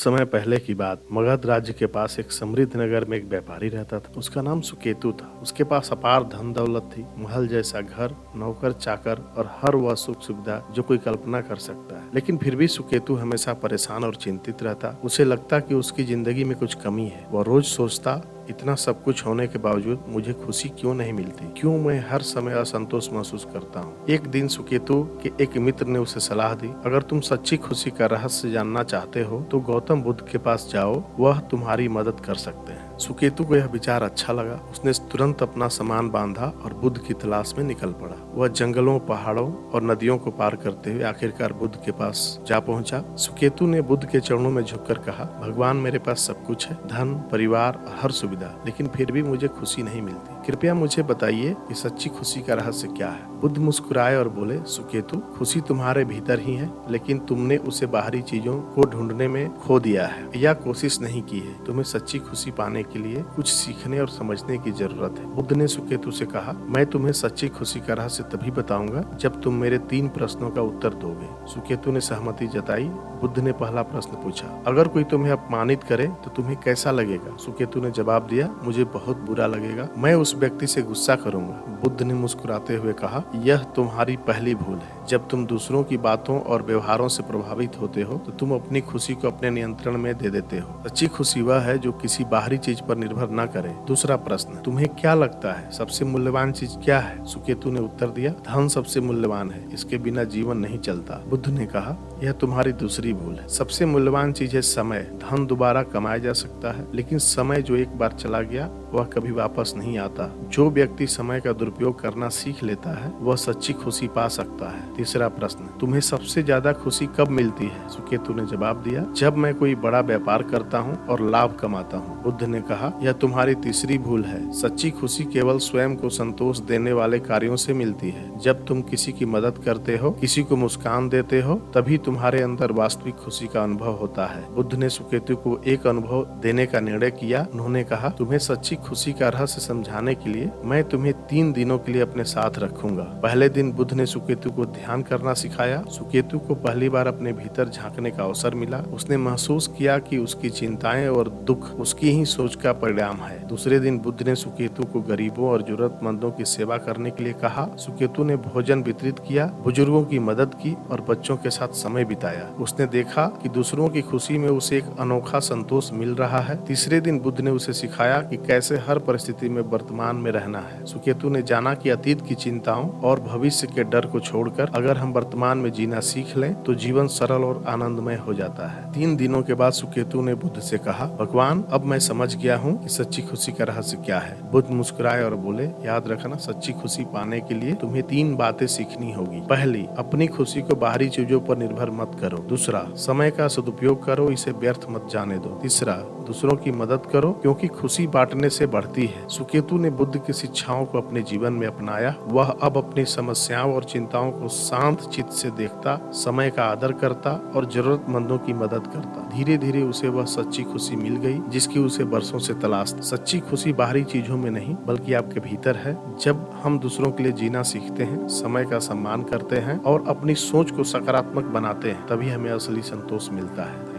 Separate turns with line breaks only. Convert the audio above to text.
समय पहले की बात। मगध राज्य के पास एक समृद्ध नगर में एक व्यापारी रहता था। उसका नाम सुकेतु था। उसके पास अपार धन दौलत थी, महल जैसा घर, नौकर चाकर और हर वह सुख सुविधा जो कोई कल्पना कर सकता है। लेकिन फिर भी सुकेतु हमेशा परेशान और चिंतित रहता। उसे लगता कि उसकी जिंदगी में कुछ कमी है। वह रोज सोचता, इतना सब कुछ होने के बावजूद मुझे खुशी क्यों नहीं मिलती? क्यों मैं हर समय असंतोष महसूस करता हूँ? एक दिन सुकेतु के एक मित्र ने उसे सलाह दी, अगर तुम सच्ची खुशी का रहस्य जानना चाहते हो तो गौतम बुद्ध के पास जाओ, वह तुम्हारी मदद कर सकते हैं। सुकेतु को यह विचार अच्छा लगा। उसने तुरंत अपना सामान बांधा और बुद्ध की तलाश में निकल पड़ा। वह जंगलों, पहाड़ों और नदियों को पार करते हुए आखिरकार बुद्ध के पास जा पहुंचा। सुकेतु ने बुद्ध के चरणों में झुककर कहा, भगवान, मेरे पास सब कुछ है, धन, परिवार और हर सुविधा, लेकिन फिर भी मुझे खुशी नहीं मिलती। कृपया मुझे बताइए कि सच्ची खुशी का रहस्य क्या है? बुद्ध मुस्कुराए और बोले, सुकेतु, खुशी तुम्हारे भीतर ही है, लेकिन तुमने उसे बाहरी चीजों को ढूंढने में खो दिया है या कोशिश नहीं की है। तुम्हें सच्ची खुशी पाने के लिए कुछ सीखने और समझने की जरूरत है। बुद्ध ने सुकेतु से कहा, मैं तुम्हें सच्ची खुशी का रहस्य तभी बताऊंगा जब तुम मेरे 3 प्रश्नों का उत्तर दोगे। सुकेतु ने सहमति जताई। बुद्ध ने पहला प्रश्न पूछा, अगर कोई तुम्हें अपमानित करे तो तुम्हें कैसा लगेगा? सुकेतु ने जवाब दिया, मुझे बहुत बुरा लगेगा, मैं उस व्यक्ति से गुस्सा करूंगा। बुद्ध ने मुस्कुराते हुए कहा, यह तुम्हारी पहली भूल है। जब तुम दूसरों की बातों और व्यवहारों से प्रभावित होते हो तो तुम अपनी खुशी को अपने नियंत्रण में दे देते हो। सच्ची खुशी वह है जो किसी बाहरी चीज पर निर्भर न करे। दूसरा प्रश्न, तुम्हें क्या लगता है सबसे मूल्यवान चीज क्या है? सुकेतु ने उत्तर दिया, धन सबसे मूल्यवान है, इसके बिना जीवन नहीं चलता। बुद्ध ने कहा, यह तुम्हारी दूसरी भूल है। सबसे मूल्यवान चीज है समय। धन दोबारा कमाया जा सकता है, लेकिन समय जो एक बार चला गया वह कभी वापस नहीं आता। जो व्यक्ति समय का दुरुपयोग करना सीख लेता है वह सच्ची खुशी पा सकता है। तीसरा प्रश्न, तुम्हें सबसे ज्यादा खुशी कब मिलती है? सुकेतु ने जवाब दिया, जब मैं कोई बड़ा व्यापार करता हूँ और लाभ कमाता हूँ। बुद्ध ने कहा, यह तुम्हारी तीसरी भूल है। सच्ची खुशी केवल स्वयं को संतोष देने वाले कार्यों से मिलती है। जब तुम किसी की मदद करते हो, किसी को मुस्कान देते हो, तभी तुम्हारे अंदर वास्तविक खुशी का अनुभव होता है। बुद्ध ने सुकेतु को एक अनुभव देने का निर्णय किया। उन्होंने कहा, तुम्हें सच्ची खुशी का रहस्य समझाने के लिए मैं तुम्हें 3 दिनों के लिए अपने साथ रखूंगा। पहले दिन बुद्ध ने सुकेतु को ध्यान करना सिखाया। सुकेतु को पहली बार अपने भीतर झांकने का अवसर मिला। उसने महसूस किया कि उसकी चिंताएं और दुख उसकी ही सोच का परिणाम है। दूसरे दिन बुद्ध ने सुकेतु को गरीबों और जरूरतमंदों की सेवा करने के लिए कहा। सुकेतु ने भोजन वितरित किया, बुजुर्गों की मदद की और बच्चों के साथ समय बिताया। उसने देखा कि दूसरों की खुशी में उसे एक अनोखा संतोष मिल रहा है। तीसरे दिन बुद्ध ने उसे सिखाया कि कैसे हर परिस्थिति में वर्तमान में रहना है। सुकेतु ने जाना कि अतीत की चिंताओं और भविष्य के डर को छोड़कर अगर हम वर्तमान में जीना सीख लें तो जीवन सरल और आनंदमय हो जाता है। 3 दिनों के बाद सुकेतु ने बुद्ध से कहा, भगवान, अब मैं समझ गया हूँ कि सच्ची खुशी का रहस्य क्या है। बुद्ध मुस्कुराए और बोले, याद रखना, सच्ची खुशी पाने के लिए तुम्हें 3 बातें सीखनी होगी। पहली, अपनी खुशी को बाहरी चीजों पर निर्भर मत करो। दूसरा, समय का सदुपयोग करो, इसे व्यर्थ मत जाने दो। तीसरा, दूसरों की मदद करो, क्योंकि खुशी बांटने से बढ़ती है। सुकेतु ने बुद्ध की शिक्षाओं को अपने जीवन में अपनाया। वह अब अपनी समस्याओं और चिंताओं को शांत चित्त से देखता, समय का आदर करता और जरूरतमंदों की मदद करता। धीरे धीरे उसे वह सच्ची खुशी मिल गई जिसकी उसे बरसों से तलाश थी। सच्ची खुशी बाहरी चीजों में नहीं बल्कि आपके भीतर है। जब हम दूसरों के लिए जीना सीखते हैं, समय का सम्मान करते हैं और अपनी सोच को सकारात्मक बनाते हैं, तभी हमें असली संतोष मिलता है।